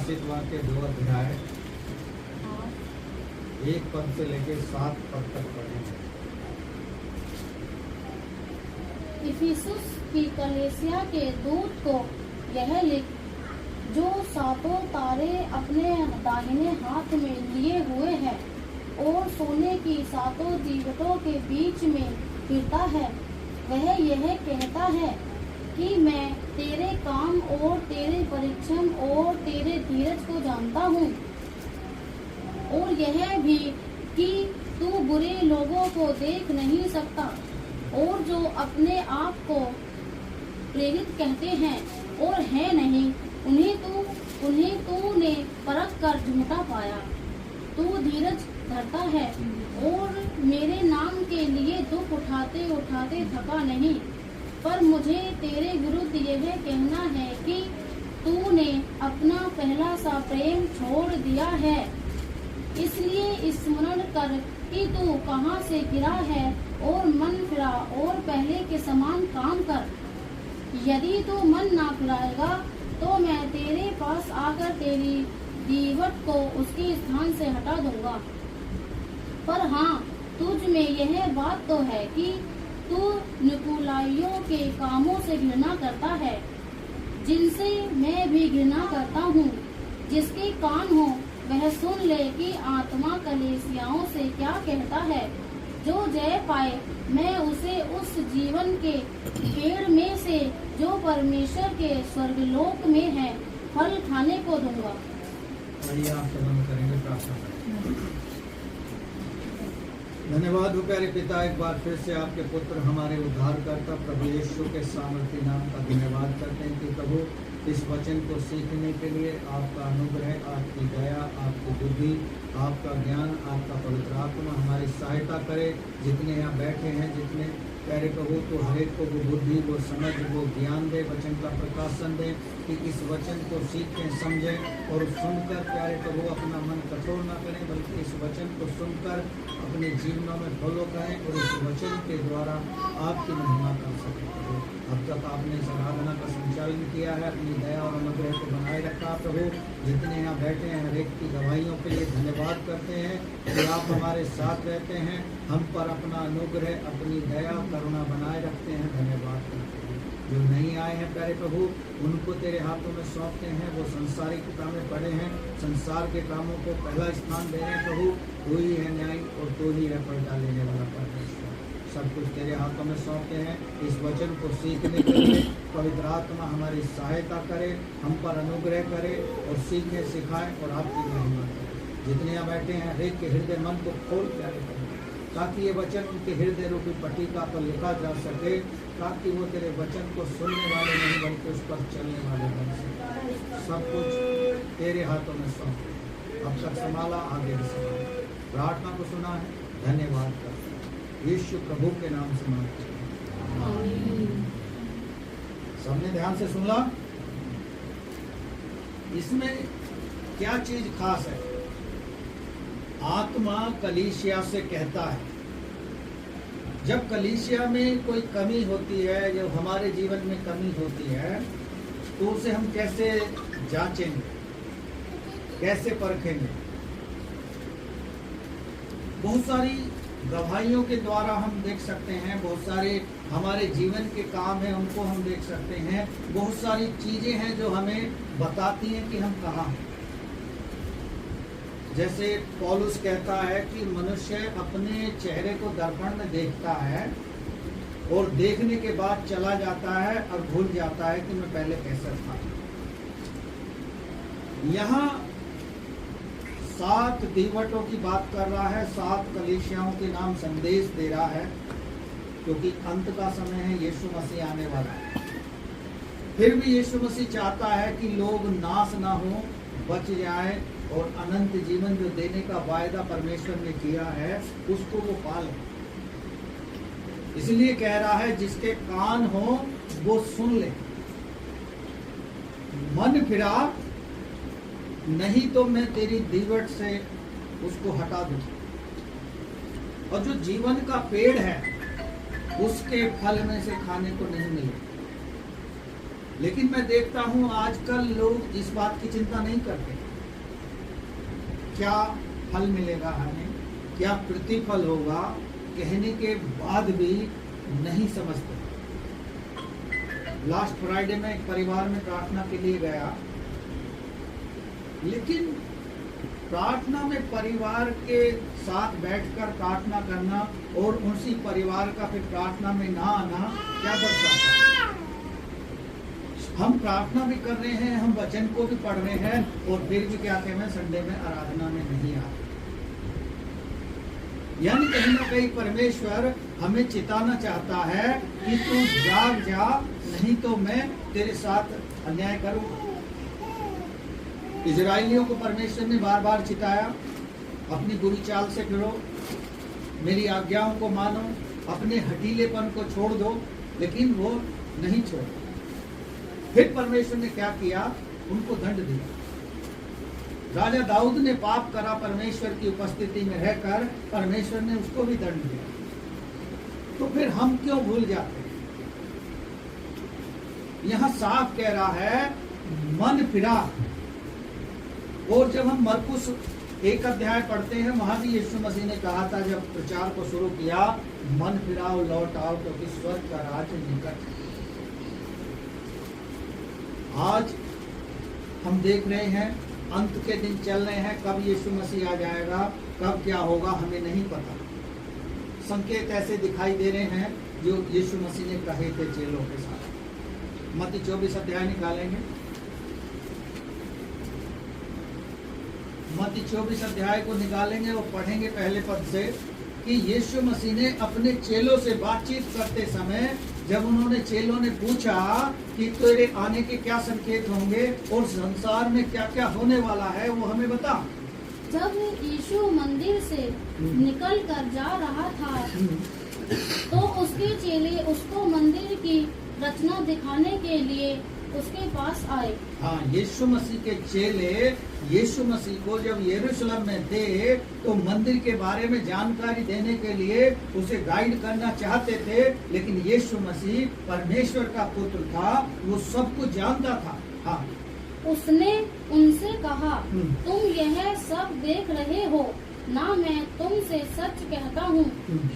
प्रकाशित वाक्य 2 अध्याय 1 पद से लेकर 7 पद तक पढ़ेंगे। इफिसुस की कलीसिया के दूत को यह लिख, जो 7 तारे अपने दाहिने हाथ में लिए हुए है और सोने की 7 दीवटों के बीच में फिरता है, वह यह कहता है कि मैं तेरे काम और तेरे परिश्रम और तेरे धीरज को जानता हूँ, और यह भी कि तू बुरे लोगों को देख नहीं सकता, और जो अपने आप को प्रेरित कहते हैं और है नहीं, उन्हें तूने परख कर झूठा पाया। तू धीरज धरता है और मेरे नाम के लिए दुख उठाते उठाते थका नहीं, पर मुझे तेरे विरुद्ध यह कहना है कि तूने अपना पहला सा प्रेम छोड़ दिया है। इसलिए स्मरण कर कि तू कहाँ से गिरा है और मन फिरा और पहले के समान काम कर। यदि तू मन ना फिराएगा तो मैं तेरे पास आकर तेरी दीवट को उसके स्थान से हटा दूंगा। पर हाँ, तुझ में यह बात तो है कि तू निकुलाइयों के कामों से घृणा करता है, जिनसे मैं भी घृणा करता हूँ। जिसके कान हो वह सुन ले कि आत्मा कलीसियाओं से क्या कहता है। जो जय पाए मैं उसे उस जीवन के पेड़ में से जो परमेश्वर के स्वर्गलोक में है फल खाने को दूंगा। आइए आप प्रबंध करेंगे, प्रार्थना करेंगे। धन्यवाद हो प्यारे पिता, एक बार फिर से आपके पुत्र हमारे उद्धारकर्ता प्रभु यीशु के सामर्थी नाम का धन्यवाद करते हैं कि प्रभु इस वचन को सीखने के लिए आपका अनुग्रह, आपकी दया, आपकी बुद्धि, आपका ज्ञान, आपका पवित्र आत्मा हमारी सहायता करे। जितने यहाँ बैठे हैं, जितने प्यारे प्रभु, तो हर एक को वो बुद्धि, वो समझ, वो ज्ञान दे, वचन का प्रकाशन दे कि इस वचन को सीखें, समझें और सुनकर प्यारे प्रभु अपना मन कठोर न करें, बल्कि इस वचन को सुनकर अपने जीवनों में फॉलो करें और इस वचन के द्वारा आपकी महिमा कर सकें। अब तक आपने इस आराधना का संचालन किया है, अपनी दया और अनुग्रह को बनाए रखा प्रभु। जितने यहाँ बैठे हैं हर एक की गवाहियों के लिए धन्यवाद करते हैं कि आप हमारे साथ रहते हैं, हम पर अपना अनुग्रह, अपनी दया, करुणा बनाए रखते हैं। धन्यवाद करते हैं। जो नहीं आए हैं प्यारे प्रभु, उनको तेरे हाथों में सौंपते हैं। वो संसारिक कामें पड़े हैं, संसार के कामों को पहला स्थान दे रहे हैं प्रभु। तू ही है न्याय और तू ही है पलटा लेने वाला परमेश्वर। सब कुछ तेरे हाथों में सौंपते हैं। इस वचन को सीखने के लिए पवित्र आत्मा हमारी सहायता करे, हम पर अनुग्रह करे और सीखने सिखाए और आपकी महिमा करे। जितने यहाँ बैठे हैं हर एक के हृदय मन को खोल प्यारे करें, ताकि ये वचन उनके हृदय रूपी पट्टिका पर लिखा जा सके, ताकि वो तेरे वचन को सुनने वाले नहीं बल्कि उस पर चलने वाले बन सके। सब कुछ तेरे हाथों में सौंप, अब तक संभाला, आगे भी संभाला। प्रार्थना को सुना है, धन्यवाद करते हैं यीशु प्रभु के नाम से मांगते हैं। सबने ध्यान से सुन ला। इसमें क्या चीज खास है? आत्मा कलीसिया से कहता है, जब कलीसिया में कोई कमी होती है, जब हमारे जीवन में कमी होती है, तो उसे हम कैसे जांचेंगे, कैसे परखेंगे? बहुत सारी गवाहियों के द्वारा हम देख सकते हैं, बहुत सारे हमारे जीवन के काम हैं उनको हम देख सकते हैं, बहुत सारी चीजें हैं जो हमें बताती हैं कि हम कहाँ हैं। जैसे पौलुस कहता है कि मनुष्य अपने चेहरे को दर्पण में देखता है और देखने के बाद चला जाता है और भूल जाता है कि मैं पहले कैसा था। यहाँ 7 दीवटों की बात कर रहा है, 7 कलीसियाओं के नाम संदेश दे रहा है, क्योंकि अंत का समय है, यीशु मसीह आने वाला है। फिर भी यीशु मसीह चाहता है कि लोग नाश ना हो, बच जाए और अनंत जीवन जो देने का वायदा परमेश्वर ने किया है उसको वो पाले। इसलिए कह रहा है जिसके कान हो वो सुन ले, मन फिरा नहीं तो मैं तेरी दीवट से उसको हटा दूं। और जो जीवन का पेड़ है उसके फल में से खाने को नहीं मिले। लेकिन मैं देखता हूँ आजकल लोग इस बात की चिंता नहीं करते, क्या फल मिलेगा हमें, क्या प्रतिफल होगा, कहने के बाद भी नहीं समझते। लास्ट फ्राइडे में एक परिवार में प्रार्थना के लिए गया, लेकिन प्रार्थना में परिवार के साथ बैठकर प्रार्थना करना और उसी परिवार का फिर प्रार्थना में ना आना क्या दर्शाता है? हम प्रार्थना भी कर रहे हैं, हम वचन को भी पढ़ रहे हैं, और फिर भी क्या कहते हैं, संडे में आराधना में नहीं आते। यानी कहीं ना कहीं परमेश्वर हमें चिताना चाहता है कि तू जाग जा, नहीं तो मैं तेरे साथ अन्याय करूंगा। इजराइलियों को परमेश्वर ने बार बार चिताया, अपनी बुरी चाल से फिरो, मेरी आज्ञाओं को मानो, अपने हठीलेपन को छोड़ दो, लेकिन वो नहीं छोड़ा। फिर परमेश्वर ने क्या किया, उनको दंड दिया। राजा दाऊद ने पाप करा, परमेश्वर की उपस्थिति में रहकर परमेश्वर ने उसको भी दंड दिया। तो फिर हम क्यों भूल जाते हैं? यहां साफ कह रहा है मन फिरा। और जब हम मरकुस 1 अध्याय पढ़ते हैं, वहां भी यीशु मसीह ने कहा था, जब प्रचार को शुरू किया, मन फिराओ, लौट आओ, क्योंकि स्वर्ग का राज्य निकट है। आज हम देख रहे हैं अंत के दिन चल रहे हैं, कब यीशु मसीह आ जाएगा, कब क्या होगा हमें नहीं पता। संकेत ऐसे दिखाई दे रहे हैं जो यीशु मसीह ने कहे थे चेलों के साथ। मत्ती 24 अध्याय निकालेंगे, मत्ती 24 अध्याय को निकालेंगे और पढ़ेंगे पहले पद से कि यीशु मसीह ने अपने चेलों से बातचीत करते समय, जब उन्होंने चेलों ने पूछा कि तेरे आने के क्या संकेत होंगे और संसार में क्या क्या होने वाला है, वो हमें बता। जब यीशु मंदिर से निकल कर जा रहा था, तो उसके चेले उसको मंदिर की रचना दिखाने के लिए उसके पास आए। हाँ, यीशु मसीह के चेले यीशु मसीह को जब यरूशलेम में थे, तो मंदिर के बारे में जानकारी देने के लिए उसे गाइड करना चाहते थे, लेकिन यीशु मसीह परमेश्वर का पुत्र था, वो सब कुछ जानता था। हाँ, उसने उनसे कहा, तुम यह सब देख रहे हो ना, मैं तुमसे सच कहता हूँ,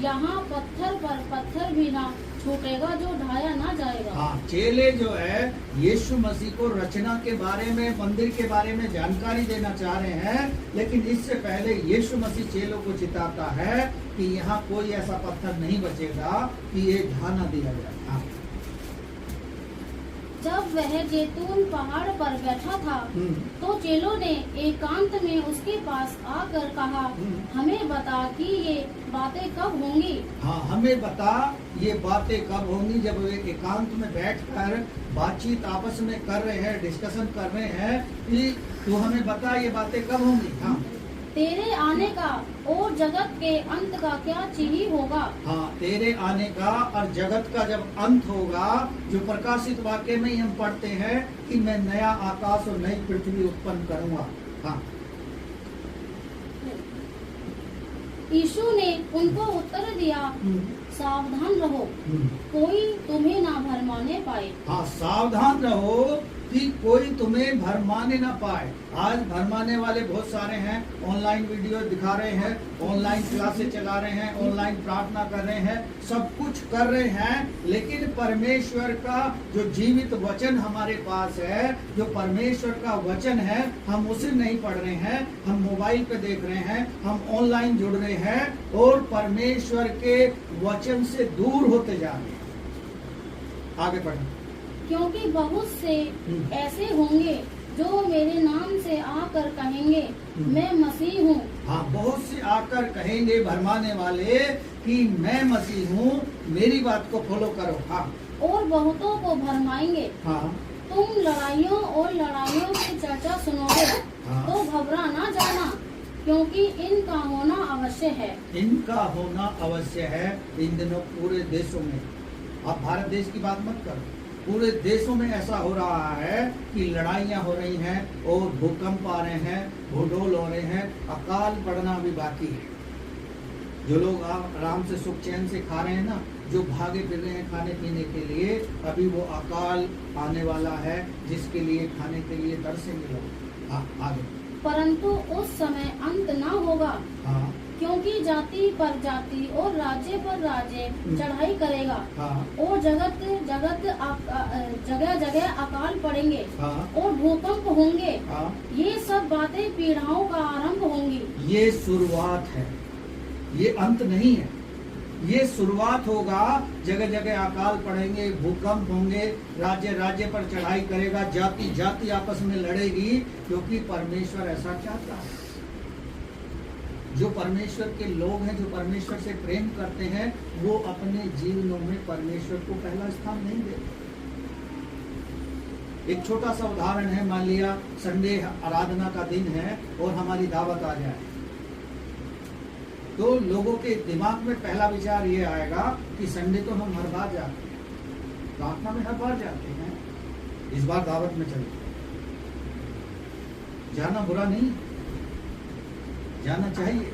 यहाँ पत्थर पर पत्थर भी ना छूटेगा जो ढाया ना जाएगा। हाँ, चेले जो है यीशु मसीह को रचना के बारे में, मंदिर के बारे में जानकारी देना चाह रहे हैं, लेकिन इससे पहले यीशु मसीह चेलों को चिताता है कि यहाँ कोई ऐसा पत्थर नहीं बचेगा कि ये ढा ना दिया जाए। हाँ। जब वह जैतून पहाड़ पर बैठा था, तो चेलों ने एकांत में उसके पास आकर कहा, हमें बता कि ये बातें कब होंगी। हाँ, हमें बता ये बातें कब होंगी। जब वे एकांत में बैठकर बातचीत आपस में कर रहे हैं, डिस्कशन कर रहे हैं कि तू हमें बता ये बातें कब होंगी। हाँ, तेरे आने का और जगत के अंत का क्या चिन्ह होगा। हाँ, तेरे आने का और जगत का जब अंत होगा, जो प्रकाशित वाक्य में ही हम पढ़ते हैं कि मैं नया आकाश और नई पृथ्वी उत्पन्न करूंगा। हाँ, यीशु ने उनको उत्तर दिया, सावधान रहो, कोई तुम्हें ना भरमाने पाए। हाँ, सावधान रहो कि कोई तुम्हें भरमाने ना पाए। आज भरमाने वाले बहुत सारे हैं, ऑनलाइन वीडियो दिखा रहे हैं, ऑनलाइन क्लासेस चला रहे हैं, ऑनलाइन प्रार्थना कर रहे हैं, सब कुछ कर रहे हैं, लेकिन परमेश्वर का जो जीवित वचन हमारे पास है, जो परमेश्वर का वचन है, हम उसे नहीं पढ़ रहे हैं, हम मोबाइल पे देख रहे हैं, हम ऑनलाइन जुड़ रहे हैं और परमेश्वर के वचन से दूर होते जा रहे हैं। आगे बढ़ें। क्योंकि बहुत से ऐसे होंगे जो मेरे नाम से आकर कहेंगे, मैं मसीह हूँ। हाँ, बहुत से आकर कहेंगे भरमाने वाले कि मैं मसीह हूँ, मेरी बात को फॉलो करो। हाँ, और बहुतों को भरमाएंगे। हाँ, तुम लड़ाइयों और लड़ाइयों की चर्चा सुनोगे, हाँ, तो घबरा ना जाना, क्योंकि इनका होना अवश्य है। इनका होना अवश्य है। इन दिनों पूरे देशों में, आप भारत देश की बात मत करो, पूरे देशों में ऐसा हो रहा है कि लड़ाइयाँ हो रही हैं और भूकंप आ रहे हैं, भूडोल हो रहे हैं, अकाल पड़ना भी बाकी है। जो लोग आराम से सुख चैन से खा रहे हैं ना, जो भागे फिर रहे हैं खाने पीने के लिए, अभी वो अकाल आने वाला है जिसके लिए खाने के लिए तरसेंगे लोग। आगे। परंतु उस समय अंत न होगा, हाँ क्योंकि जाति पर जाति और राज्य पर राज्य चढ़ाई करेगा, हाँ और जगह जगह अकाल पड़ेंगे, हाँ और भूकंप होंगे। हाँ। ये सब बातें पीड़ाओं का आरंभ होंगी। ये शुरुआत है, ये अंत नहीं है, ये शुरुआत होगा। जगह जगह अकाल पड़ेंगे, भूकंप होंगे, राज्य राज्य पर चढ़ाई करेगा, जाति जाति आपस में लड़ेगी, क्योंकि परमेश्वर ऐसा चाहता है। जो परमेश्वर के लोग हैं, जो परमेश्वर से प्रेम करते हैं, वो अपने जीवनों में परमेश्वर को पहला स्थान नहीं देते। एक छोटा सा उदाहरण है, मान लिया संडे आराधना का दिन है और हमारी दावत आ जाए, तो लोगों के दिमाग में पहला विचार ये आएगा कि संडे तो हम हर बार जाते हैं, प्रार्थना में हर बार जाते हैं, इस बार दावत में चलते हैं। जाना बुरा नहीं, जाना चाहिए,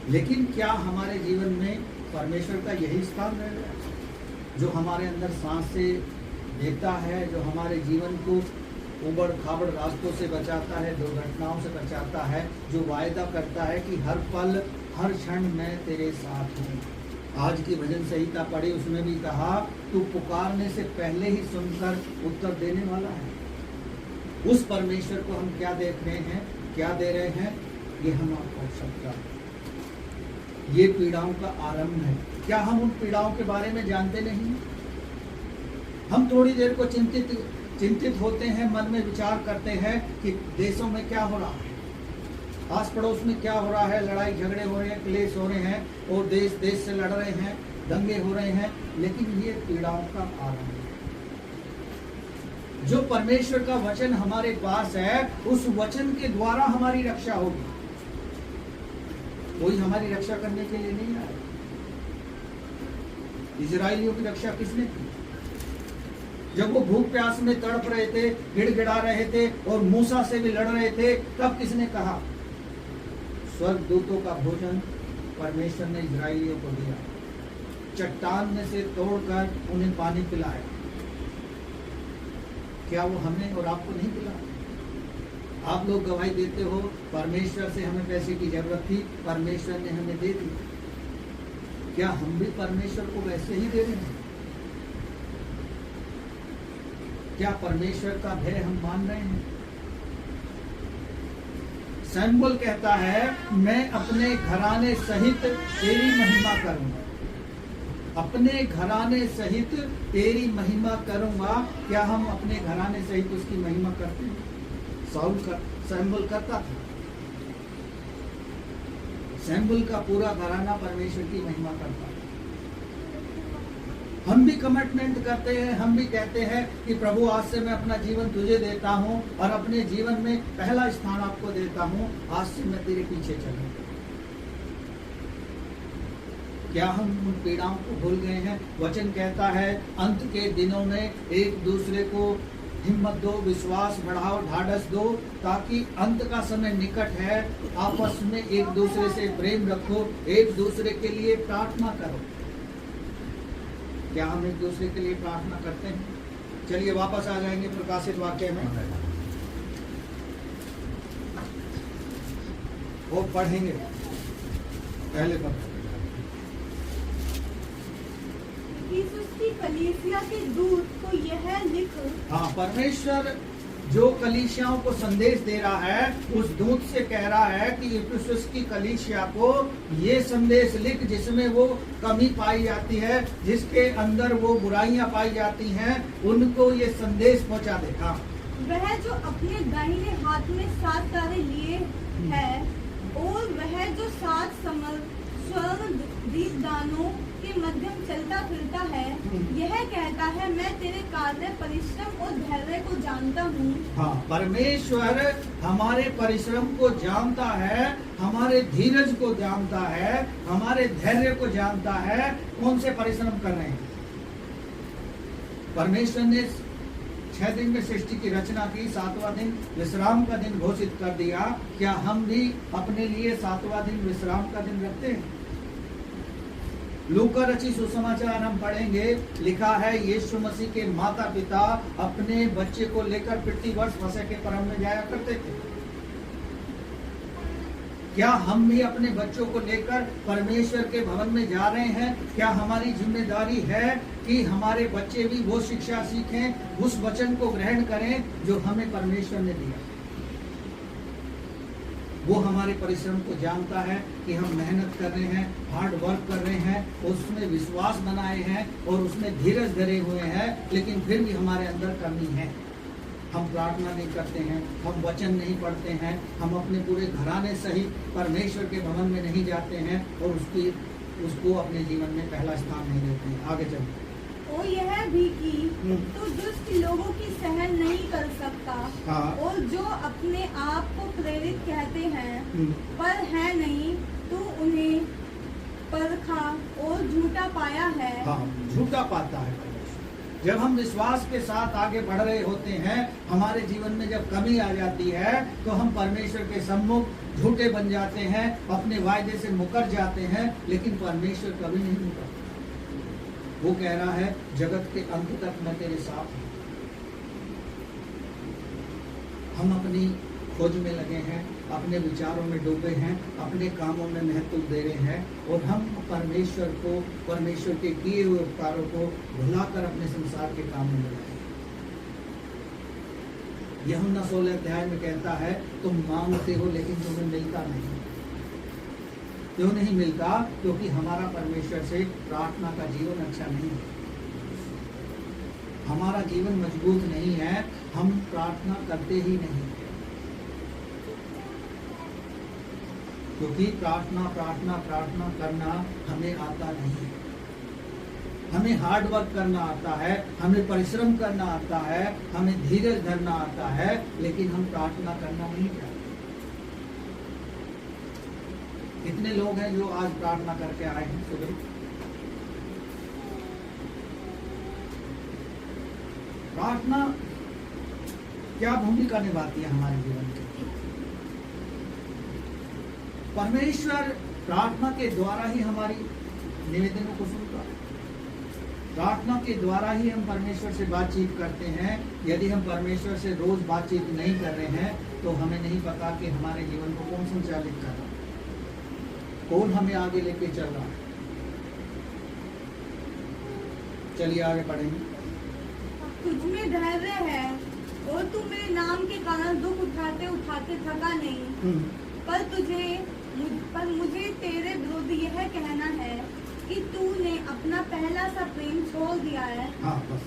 लेकिन क्या हमारे जीवन में परमेश्वर का यही स्थान रह गया, जो हमारे अंदर सांस से देता है, जो हमारे जीवन को उबड़ खाबड़ रास्तों से बचाता है, दुर्घटनाओं से बचाता है, जो वायदा करता है कि हर पल हर क्षण मैं तेरे साथ हूँ। आज की भजन संहिता पढ़ी, उसमें भी कहा तू पुकारने से पहले ही सुनकर उत्तर देने वाला है। उस परमेश्वर को हम क्या देख रहे हैं, क्या दे रहे हैं, ये हम आपको सकता, ये पीड़ाओं का आरंभ है। क्या हम उन पीड़ाओं के बारे में जानते नहीं? हम थोड़ी देर को चिंतित होते हैं, मन में विचार करते हैं कि देशों में क्या हो रहा है, आस पड़ोस में क्या हो रहा है, लड़ाई झगड़े हो रहे हैं, क्लेश हो रहे हैं, और देश देश से लड़ रहे हैं, दंगे हो रहे हैं, लेकिन ये पीड़ाओं का आरंभ है। जो परमेश्वर का वचन हमारे पास है, उस वचन के द्वारा हमारी रक्षा होगी। कोई हमारी रक्षा करने के लिए नहीं आया। इजराइलियों की रक्षा किसने की? जब वो भूख प्यास में तड़प रहे थे, गिड़गिड़ा रहे थे और मूसा से भी लड़ रहे थे, तब किसने कहा? स्वर्गदूतों का भोजन परमेश्वर ने इजराइलियों को दिया, चट्टान में से तोड़कर उन्हें पानी पिलाया। क्या वो हमें और आपको नहीं पिलाया? आप लोग गवाही देते हो, परमेश्वर से हमें पैसे की जरूरत थी, परमेश्वर ने हमें दे दी। क्या हम भी परमेश्वर को वैसे ही दे रहे हैं? क्या परमेश्वर का भय हम मान रहे हैं? सैमुअल कहता है, मैं अपने घराने सहित तेरी महिमा करूंगा। अपने घराने सहित तेरी महिमा करूंगा। क्या हम अपने घराने सहित उसकी महिमा करते हैं? सैमुअल करता था। सैमुअल का पूरा घराना परमेश्वर की महिमा करता है। हम भी कमिटमेंट करते हैं, हम भी कहते हैं कि प्रभु आज से मैं अपना जीवन तुझे देता हूं और अपने जीवन में पहला स्थान आपको देता हूं, आज से मैं तेरे पीछे चलूंगा। क्या हम उन पीड़ाओं को भूल गए हैं? वचन कहता है अंत के दिनों में एक दूसरे को हिम्मत दो, विश्वास बढ़ाओ, ढाढ़स दो, ताकि अंत का समय निकट है। आपस में एक दूसरे से प्रेम रखो, एक दूसरे के लिए प्रार्थना करो। क्या हम एक दूसरे के लिए प्रार्थना करते हैं? चलिए वापस आ जाएंगे प्रकाशित वाक्य में और पढ़ेंगे पहले पद। की कलीसिया के दूत को यह लिख। हाँ, परमेश्वर जो कलीसियाओं को संदेश दे रहा है, उस दूत से कह रहा है कि इफिसुस की कलीसिया को ये संदेश लिख, जिसमें वो कमी पाई जाती है, जिसके अंदर वो बुराइयां पाई जाती हैं, उनको ये संदेश पहुंचा दे। हाँ, वह जो अपने दाहिने हाथ में 7 तारे लिए है और वह जो 7 स्वर्ग दीपदानों के मध्यम चलता फिरता है, यह कहता है मैं तेरे कार्य, परिश्रम और धैर्य को जानता हूँ। हाँ, परमेश्वर हमारे परिश्रम को जानता है, हमारे धीरज को जानता है, हमारे धैर्य को जानता है। कौन से परिश्रम कर रहे हैं? परमेश्वर ने 6 दिन में सृष्टि की रचना की, 7वां दिन विश्राम का दिन घोषित कर दिया। क्या हम भी अपने लिए 7वां दिन विश्राम का दिन रखते हैं? लूका रचित सुसमाचार हम पढ़ेंगे, लिखा है यीशु मसीह के माता पिता अपने बच्चे को लेकर प्रति वर्ष फसह के पर्व में जाया करते थे। क्या हम भी अपने बच्चों को लेकर परमेश्वर के भवन में जा रहे हैं? क्या हमारी जिम्मेदारी है कि हमारे बच्चे भी वो शिक्षा सीखें, उस वचन को ग्रहण करें जो हमें परमेश्वर ने दिया? वो हमारे परिश्रम को जानता है कि हम मेहनत कर रहे हैं, हार्ड वर्क कर रहे हैं, उसमें विश्वास बनाए हैं और उसमें धीरज धरे हुए हैं, लेकिन फिर भी हमारे अंदर कमी है। हम प्रार्थना नहीं करते हैं, हम वचन नहीं पढ़ते हैं, हम अपने पूरे घराने सहित परमेश्वर के भवन में नहीं जाते हैं और उसको अपने जीवन में पहला स्थान नहीं देते हैं। आगे चलते। और यह भी कि तू दुष्ट लोगों की सहन नहीं कर सकता, हाँ। और जो अपने आप को प्रेरित कहते हैं पर है नहीं, तू उन्हें परखा और झूठा पाया है। हाँ, झूठा पाता है। जब हम विश्वास के साथ आगे बढ़ रहे होते हैं, हमारे जीवन में जब कमी आ जाती है तो हम परमेश्वर के सम्मुख झूठे बन जाते हैं, अपने वायदे से मुकर जाते हैं, लेकिन परमेश्वर कभी नहीं मुकरता। वो कह रहा है जगत के अंत तक मैं तेरे साथ हूं। हम अपनी खोज में लगे हैं, अपने विचारों में डूबे हैं, अपने कामों में महत्व दे रहे हैं और हम परमेश्वर के किए हुए उपकारों को भुलाकर अपने संसार के कामों में लगे। यूहन्ना 16 अध्याय में कहता है तुम मांगते हो लेकिन तुम्हें मिलता नहीं। क्यों नहीं मिलता? क्योंकि हमारा परमेश्वर से प्रार्थना का जीवन अच्छा नहीं है, हमारा जीवन मजबूत नहीं है, हम प्रार्थना करते ही नहीं, क्योंकि प्रार्थना प्रार्थना प्रार्थना करना हमें आता नहीं है। हमें हार्ड वर्क करना आता है, हमें परिश्रम करना आता है, हमें धीरज धरना आता है, लेकिन हम प्रार्थना करना नहीं जानते। कितने लोग हैं जो आज प्रार्थना करके आए हैं सुबह? प्रार्थना क्या भूमिका निभाती है हमारे जीवन में? परमेश्वर प्रार्थना के द्वारा ही हमारी निवेदनों को सुनता है। प्रार्थना के द्वारा ही हम परमेश्वर से बातचीत करते हैं। यदि हम परमेश्वर से रोज बातचीत नहीं कर रहे हैं तो हमें नहीं पता कि हमारे जीवन को कौन संचालित कर रहा है, कौन हमें आगे लेके चल रहा है। चलिए आगे पढ़ेंगे। तुझमें धैर्य है और तू मेरे नाम के कारण दुख उठाते उठाते थका नहीं। पर मुझे तेरे विरुद्ध यह कहना है कि तूने अपना पहला सा प्रेम छोड़ दिया है। हाँ, बस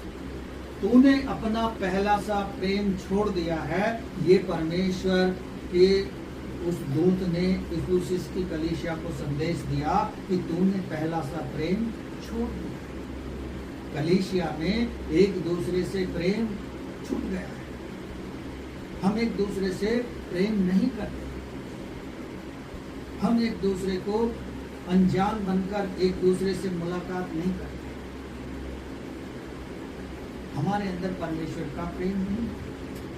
तूने अपना पहला सा प्रेम छोड़ दिया है। ये परमेश्वर के उस दूत ने इफिसुस की कलीसिया को संदेश दिया कि तूने पहला सा प्रेम छोड़ दिया। कलीसिया में एक दूसरे से प्रेम छूट गया है। हम एक दूसरे से प्रेम नहीं करते, हम एक दूसरे को अनजान बनकर एक दूसरे से मुलाकात नहीं करते। हमारे अंदर परमेश्वर का प्रेम नहीं।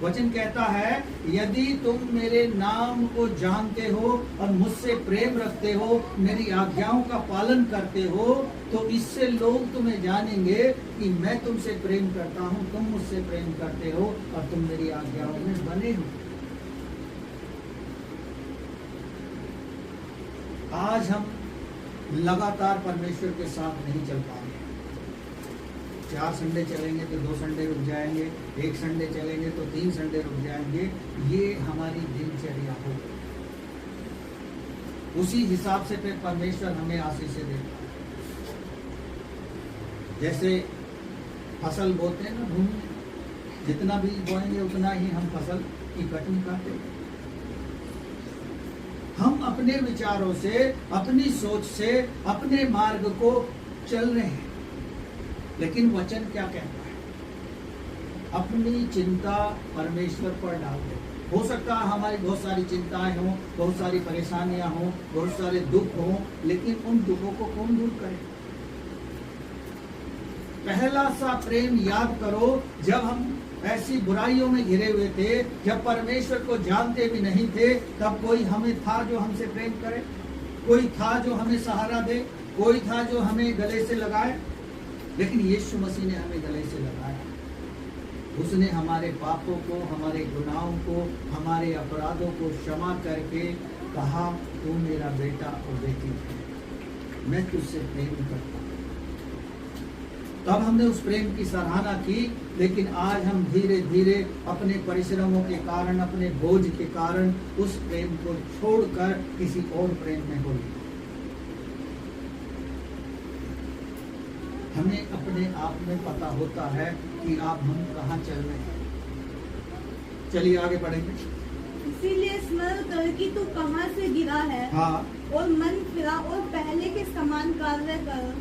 वचन कहता है यदि तुम मेरे नाम को जानते हो और मुझसे प्रेम रखते हो, मेरी आज्ञाओं का पालन करते हो, तो इससे लोग तुम्हें जानेंगे कि मैं तुमसे प्रेम करता हूं, तुम मुझसे प्रेम करते हो और तुम मेरी आज्ञाओं में बने हो। आज हम लगातार परमेश्वर के साथ नहीं चल पाएंगे। 4 संडे चलेंगे तो 2 संडे रुक जाएंगे, 1 संडे चलेंगे तो 3 संडे रुक जाएंगे। ये हमारी दिनचर्या हो। उसी हिसाब से फिर परमेश्वर हमें आशीष देता है। जैसे फसल बोते हैं ना भूमि में, जितना भी बोएंगे उतना ही हम फसल की कटनी करते हैं। हम अपने विचारों से, अपनी सोच से, अपने मार्ग को चल रहे हैं, लेकिन वचन क्या कहता है? अपनी चिंता परमेश्वर पर डाल दे। हो सकता है हमारी बहुत सारी चिंताएं हों, बहुत सारी परेशानियां हों, बहुत सारे दुख हों, लेकिन उन दुखों को कौन दूर करे? पहला सा प्रेम याद करो, जब हम ऐसी बुराइयों में घिरे हुए थे, जब परमेश्वर को जानते भी नहीं थे, तब कोई हमें था जो हमसे प्रेम करे, कोई था जो हमें सहारा दे, कोई था जो हमें गले से लगाए, लेकिन यीशु मसीह ने हमें गले से लगाया। उसने हमारे पापों को, हमारे गुनाहों को, हमारे अपराधों को क्षमा करके कहा, तू मेरा बेटा और बेटी है, मैं तुझसे प्रेम करता हूं। तब हमने उस प्रेम की सराहना की, लेकिन आज हम धीरे धीरे अपने परिश्रमों के कारण, अपने बोझ के कारण उस प्रेम को छोड़कर किसी और प्रेम में हो गए। हमें अपने आप में पता होता है कि आप हम कहाँ चल रहे हैं। चलिए आगे बढ़ेंगे। इसीलिए स्मरण कर कि तू कहाँ से गिरा है, हाँ, और मन फिरा और पहले के समान कार्य कर,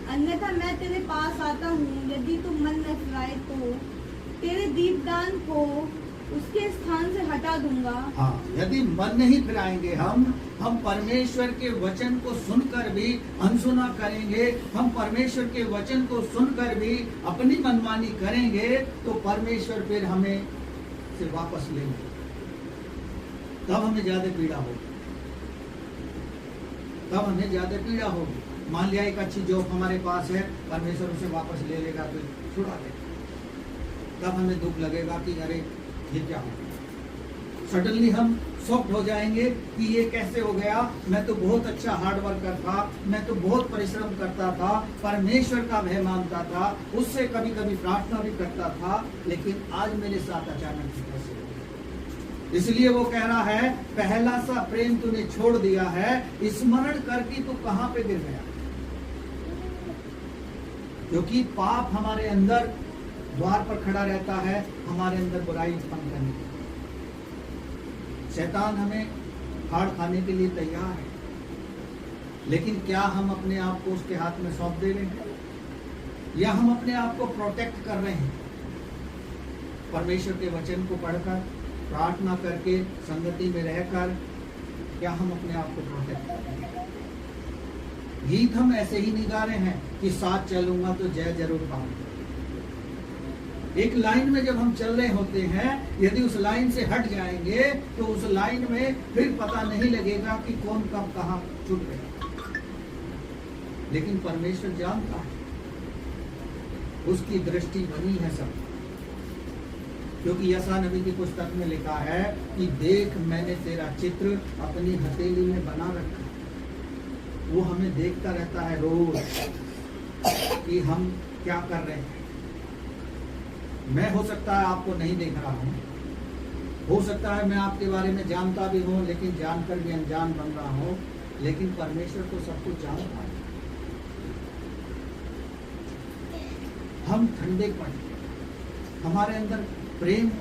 अन्यथा मैं तेरे पास आता हूँ। यदि तू मन न फिराए तो तेरे दीपदान को उसके स्थान से हटा दूंगा। हाँ, यदि मन नहीं फिराएंगे, हम परमेश्वर के वचन को सुनकर भी अनसुना करेंगे, हम परमेश्वर के वचन को सुनकर भी अपनी मनमानी करेंगे, तो परमेश्वर फिर हमें से वापस लेंगे। तब हमें ज्यादा पीड़ा होगी, तब हमें ज्यादा पीड़ा होगी। मान लिया एक अच्छी जॉब हमारे पास है, परमेश्वर उसे वापस ले लेगा तो छुड़ा देगा, तब हमें दुख लगेगा कि अरे ये क्या हो गया। सडनली हम शॉक्ड हो जाएंगे कि ये कैसे हो गया, मैं तो बहुत अच्छा हार्ड वर्कर था, मैं तो बहुत परिश्रम करता था, परमेश्वर का भय मानता था, उससे कभी कभी प्रार्थना भी करता था, लेकिन आज मेरे साथ अचानक से कैसे हो गया। इसलिए वो कह रहा है, पहला सा प्रेम तूने छोड़ दिया है, स्मरण करके तू कहां पे गिर गया। क्योंकि पाप हमारे अंदर द्वार पर खड़ा रहता है, हमारे अंदर बुराई उत्पन्न करने के लिए। शैतान हमें फाड़ खाने के लिए तैयार है, लेकिन क्या हम अपने आप को उसके हाथ में सौंप दे रहे हैं, या हम अपने आप को प्रोटेक्ट कर रहे हैं परमेश्वर के वचन को पढ़कर, प्रार्थना करके, संगति में रहकर? क्या हम अपने आप को प्रोटेक्ट कर रहे हैं? गीत हम ऐसे ही नहीं गा रहे हैं कि साथ चलूंगा तो जय जरूर पाऊंगा। एक लाइन में जब हम चल रहे होते हैं, यदि उस लाइन से हट जाएंगे तो उस लाइन में फिर पता नहीं लगेगा कि कौन कब कहां छूट गया। लेकिन परमेश्वर जानता है, उसकी दृष्टि बनी है सब। क्योंकि यशायाह नबी की पुस्तक में लिखा है कि देख मैंने तेरा चित्र अपनी हथेली में बना रखा। वो हमें देखता रहता है रोज कि हम क्या कर रहे हैं। मैं हो सकता है आपको नहीं देख रहा हूँ, हो सकता है मैं आपके बारे में जानता भी हूँ, लेकिन जानकर भी अनजान बन रहा हूँ, लेकिन परमेश्वर तो सब कुछ जानता है। हम ठंडे पड़े, हमारे अंदर प्रेम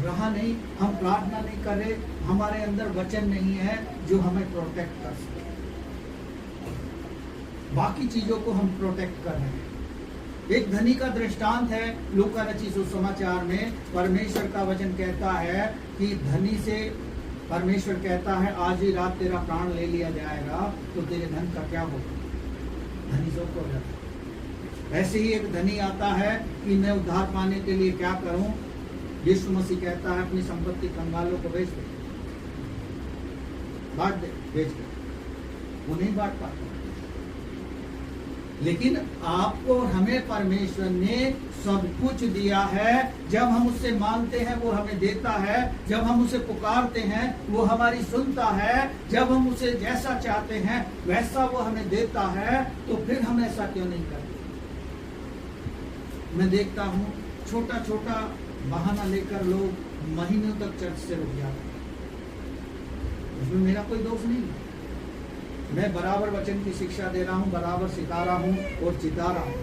रहा नहीं, हम प्रार्थना नहीं कर रहे, हमारे अंदर वचन नहीं है जो हमें प्रोटेक्ट कर सके। बाकी चीजों को हम प्रोटेक्ट कर रहे हैं। एक धनी का दृष्टांत है लूका रचित सुसमाचार में। परमेश्वर का वचन कहता है कि धनी से परमेश्वर कहता है, आज ही रात तेरा प्राण ले लिया जाएगा तो तेरे धन का क्या होगा। धनी शोक हो जाता है। ऐसे ही एक धनी आता है कि मैं उद्धार पाने के लिए क्या करूं। यीशु मसीह कहता है अपनी संपत्ति कंगालों को बेच दे, बांट दे, बेच दे। वो नहीं बांट पाता। लेकिन आपको और हमें परमेश्वर ने सब कुछ दिया है। जब हम उससे मांगते हैं वो हमें देता है, जब हम उसे पुकारते हैं वो हमारी सुनता है, जब हम उसे जैसा चाहते हैं वैसा वो हमें देता है, तो फिर हम ऐसा क्यों नहीं करते। मैं देखता हूँ छोटा छोटा बहाना लेकर लोग महीनों तक चर्च से रुक जाते हैं। उसमें मेरा कोई दोष नहीं है। मैं बराबर वचन की शिक्षा दे रहा हूँ, बराबर सिखा रहा हूँ और चिता रहा हूँ।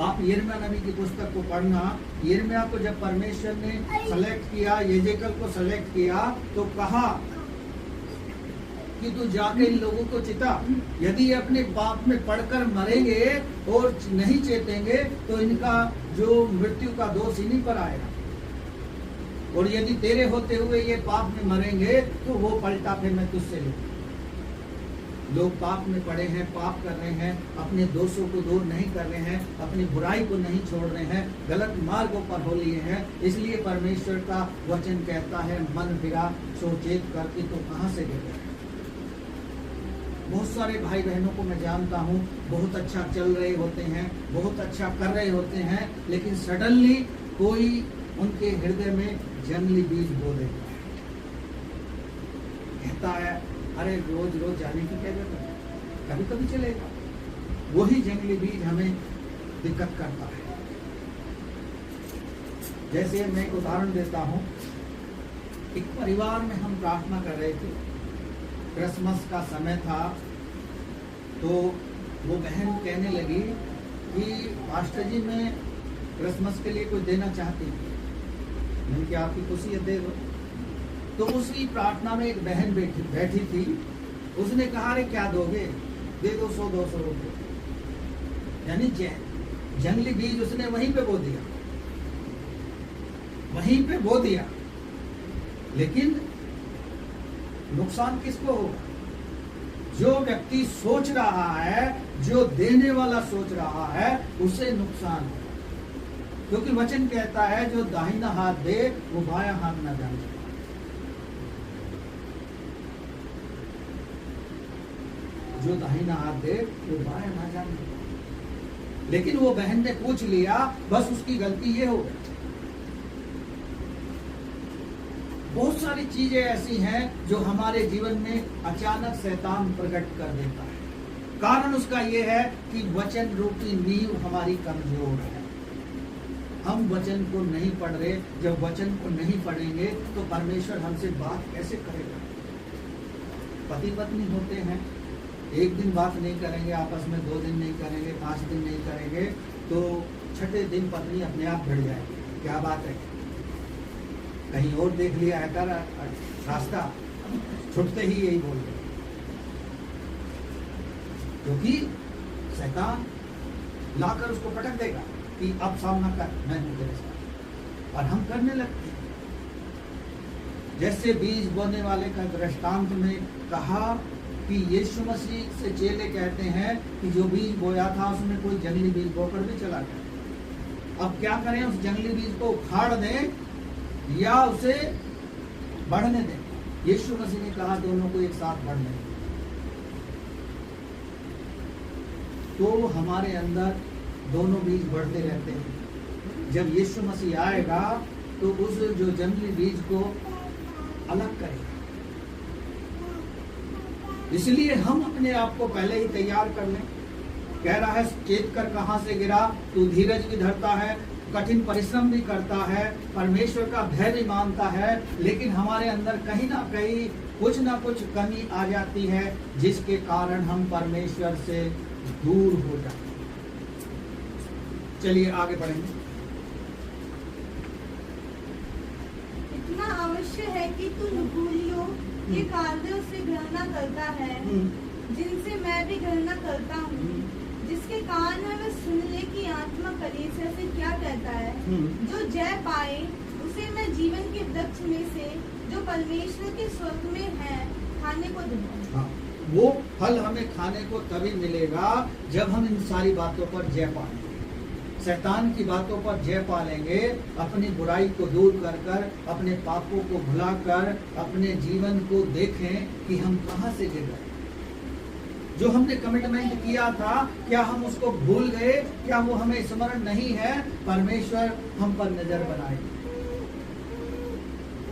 आप यिर्मयाह नबी की पुस्तक को पढ़ना। यिर्मयाह को जब परमेश्वर ने सेलेक्ट किया, यजेकल को सेलेक्ट किया, तो कहा कि तू जाके इन लोगों को चिता। यदि ये अपने पाप में पड़कर मरेंगे और नहीं चेतेंगे तो इनका जो मृत्यु का दोष इन्हीं पर आएगा। और यदि तेरे होते हुए ये पाप में मरेंगे तो वो पलटा फिर मैं तुझसे लूंगा। लोग पाप में पड़े हैं, पाप कर रहे हैं, अपने दोषों को दूर नहीं कर रहे हैं, अपनी बुराई को नहीं छोड़ रहे हैं, गलत मार्गों पर हो लिए हैं। इसलिए परमेश्वर का वचन कहता है मन फिरा, सोचेत करके तो कहां से गिर गए। बहुत सारे भाई बहनों को मैं जानता हूँ, बहुत अच्छा चल रहे होते हैं, बहुत अच्छा कर रहे होते हैं, लेकिन सडनली कोई उनके हृदय में जंगली बीज बो देता है। कहता है अरे रोज रोज जाने की क्या जरूरत है, कभी कभी चलेगा। वही जंगली बीज हमें दिक्कत करता है। जैसे मैं एक उदाहरण देता हूँ, एक परिवार में हम प्रार्थना कर रहे थे, क्रिसमस का समय था, तो वो बहन कहने लगी कि पास्टर जी मैं क्रिसमस के लिए कुछ देना चाहती हूँ। मैंने कि आपकी खुशी है, दे दो। तो उसी प्रार्थना में एक बहन बैठी थी, उसने कहा अरे क्या दोगे, दे दो 100-200 रुपये। यानी जंगली बीज उसने वहीं पे बो दिया, वहीं पे बो दिया। लेकिन नुकसान किसको होगा? जो व्यक्ति सोच रहा है, जो देने वाला सोच रहा है, उसे नुकसान है। क्योंकि वचन कहता है जो दाहिना हाथ दे वो बायां हाथ ना जाने। जो दाहिना हाथ दे वो बायां ना जाने। लेकिन वो बहन ने पूछ लिया, बस उसकी गलती ये हो गई। बहुत सारी चीजें ऐसी हैं जो हमारे जीवन में अचानक शैतान प्रकट कर देता है। कारण उसका यह है कि वचन रूपी नींव हमारी कमजोर है। हम वचन को नहीं पढ़ रहे। जब वचन को नहीं पढ़ेंगे तो परमेश्वर हमसे बात कैसे करेगा? पति पत्नी होते हैं, एक दिन बात नहीं करेंगे आपस में, 2 दिन नहीं करेंगे, 5 दिन नहीं करेंगे, तो छठे दिन पत्नी अपने आप भिड़ जाएगी। क्या बात है, कहीं और देख लिया है कर रास्ता, छुटते ही यही बोल रहे। क्योंकि शैतान लाकर उसको पटक देगा कि अब सामना कर, मैं हूं तेरे साथ, और हम करने लगते हैं। जैसे बीज बोने वाले का दृष्टांत में कहा कि यीशु मसीह से चेले कहते हैं कि जो बीज बोया था उसमें कोई जंगली बीज बोकर भी चला गया। अब क्या करें, उस जंगली बीज को उखाड़ दें या उसे बढ़ने दें? यीशु मसीह ने कहा दोनों को एक साथ बढ़ने दें। तो हमारे अंदर दोनों बीज बढ़ते रहते हैं। जब यीशु मसीह आएगा तो उस जो जंगली बीज को अलग करेगा। इसलिए हम अपने आप को पहले ही तैयार कर लें। कह रहा है चेत कर कहां से गिरा, तू धीरज भी धरता है, कठिन परिश्रम भी करता है, परमेश्वर का भय भी मानता है, लेकिन हमारे अंदर कहीं ना कहीं कुछ ना कुछ कमी आ जाती है जिसके कारण हम परमेश्वर से दूर हो जाते हैं। चलिए आगे बढ़ेंगे। इतना अवश्य है कि तू नुकुलियों के कार्यों से घृणा करता है, जिनसे मैं भी घृणा करता हूँ। जिसके कान में वह सुन ले कि आत्मा कलीसिया से क्या कहता है। जो जय पाए उसे मैं जीवन के वृक्ष में से जो परमेश्वर के स्वर्ग में है खाने को दूंगा। हाँ, वो फल हमें खाने को तभी मिलेगा जब हम इन सारी बातों पर जय पाएंगे। शैतान की बातों पर जय पा लेंगे, अपनी बुराई को दूर कर कर, अपने पापों को भुलाकर अपने जीवन को देखें कि हम कहां से गिर गए। जो हमने कमिटमेंट किया था, क्या हम उसको भूल गए? क्या वो हमें स्मरण नहीं है? परमेश्वर हम पर नजर बनाए।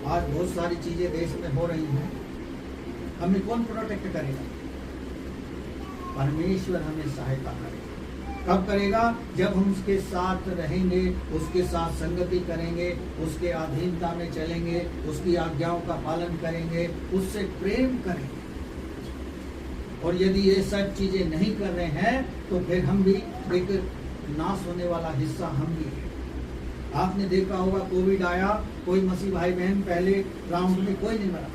आज बहुत सारी चीजें देश में हो रही हैं, हमें कौन प्रोटेक्ट करेगा? परमेश्वर हमें सहायता करेगा। कब करेगा? जब हम उसके साथ रहेंगे, उसके साथ संगति करेंगे, उसके अधीनता में चलेंगे, उसकी आज्ञाओं का पालन करेंगे, उससे प्रेम करेंगे। और यदि ये सब चीजें नहीं कर रहे हैं तो फिर हम भी एक नाश होने वाला हिस्सा हम भी हैं। आपने देखा होगा कोविड आया, कोई मसीह भाई बहन पहले राउंड में कोई नहीं मरा,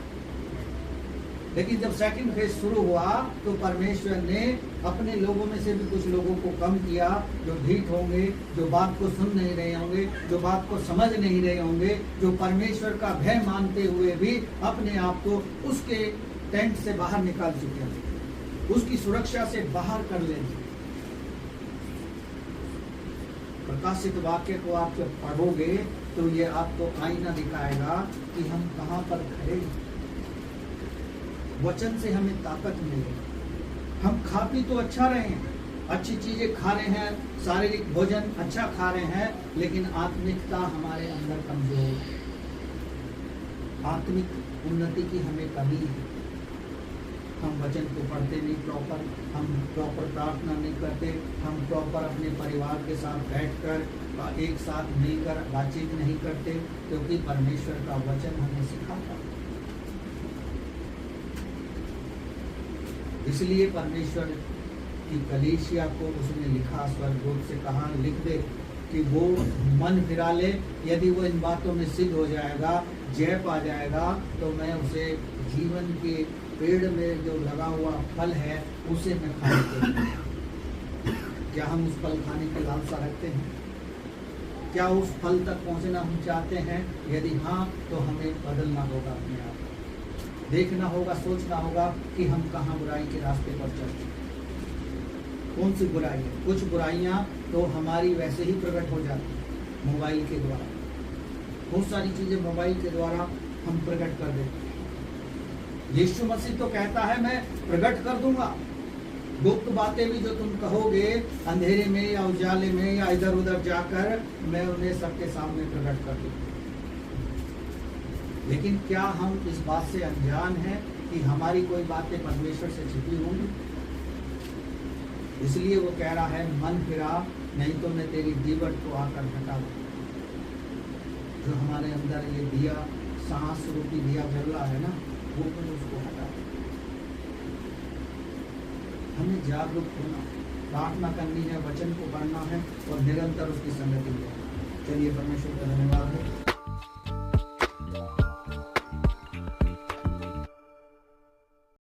लेकिन जब सेकंड फेज शुरू हुआ तो परमेश्वर ने अपने लोगों में से भी कुछ लोगों को कम किया, जो ढीठ होंगे, जो बात को सुन नहीं रहे होंगे, जो बात को समझ नहीं रहे होंगे, जो परमेश्वर का भय मानते हुए भी अपने आप को उसके टेंट से बाहर निकाल चुके हैं, उसकी सुरक्षा से बाहर कर लेंगे। प्रकाशित वाक्य को आप जब पढ़ोगे तो ये आपको आईना दिखाएगा कि हम कहां पर खड़े हैं। वचन से हमें ताकत मिलेगी। हम खा पी तो अच्छा रहे हैं, अच्छी चीजें खा रहे हैं, शारीरिक भोजन अच्छा खा रहे हैं, लेकिन आत्मिकता हमारे अंदर कमजोर, आत्मिक उन्नति की हमें कमी है। हम वचन को पढ़ते नहीं प्रॉपर, हम प्रॉपर प्रार्थना नहीं करते, हम प्रॉपर अपने परिवार के साथ बैठकर एक साथ मिलकर बातचीत नहीं करते, क्योंकि परमेश्वर का वचन हमें सिखाता है। इसलिए परमेश्वर की कलीसिया को उसने लिखा, स्वर्गदूत से कहा लिख दे कि वो मन फिरा ले, यदि वो इन बातों में सिद्ध हो जाएगा, जय पा जाएगा, तो मैं उसे जीवन के पेड़ में जो लगा हुआ फल है उसे मैं खाने दूंगा। क्या हम उस फल खाने की लालसा रखते हैं? क्या उस फल तक पहुंचना हम चाहते हैं? यदि हाँ, तो हमें बदलना होगा, अपने आप देखना होगा, सोचना होगा कि हम कहाँ बुराई के रास्ते पर चलते हैं। कौन सी बुराई है? कुछ बुराइयां तो हमारी वैसे ही प्रकट हो जाती है मोबाइल के द्वारा, बहुत सारी चीजें मोबाइल के द्वारा हम प्रकट कर देते हैं। यीशु मसीह तो कहता है मैं प्रकट कर दूंगा, गुप्त बातें भी जो तुम कहोगे अंधेरे में या उजाले में या इधर उधर जाकर, मैं उन्हें सबके सामने प्रकट कर दूंगा। लेकिन क्या हम इस बात से अनजान हैं कि हमारी कोई बातें परमेश्वर से छिपी होंगी? इसलिए वो कह रहा है मन फिरा, नहीं तो मैं तेरी दीवट को आकर हटा दूंगा। जो हमारे अंदर ये दिया, सांस रूपी दिया जल रहा है ना, वो तो उसको हटा। हमें जागरूक होना, प्रार्थना करनी है, वचन को पढ़ना है और निरंतर उसकी संगति लेना। चलिए परमेश्वर का धन्यवाद है।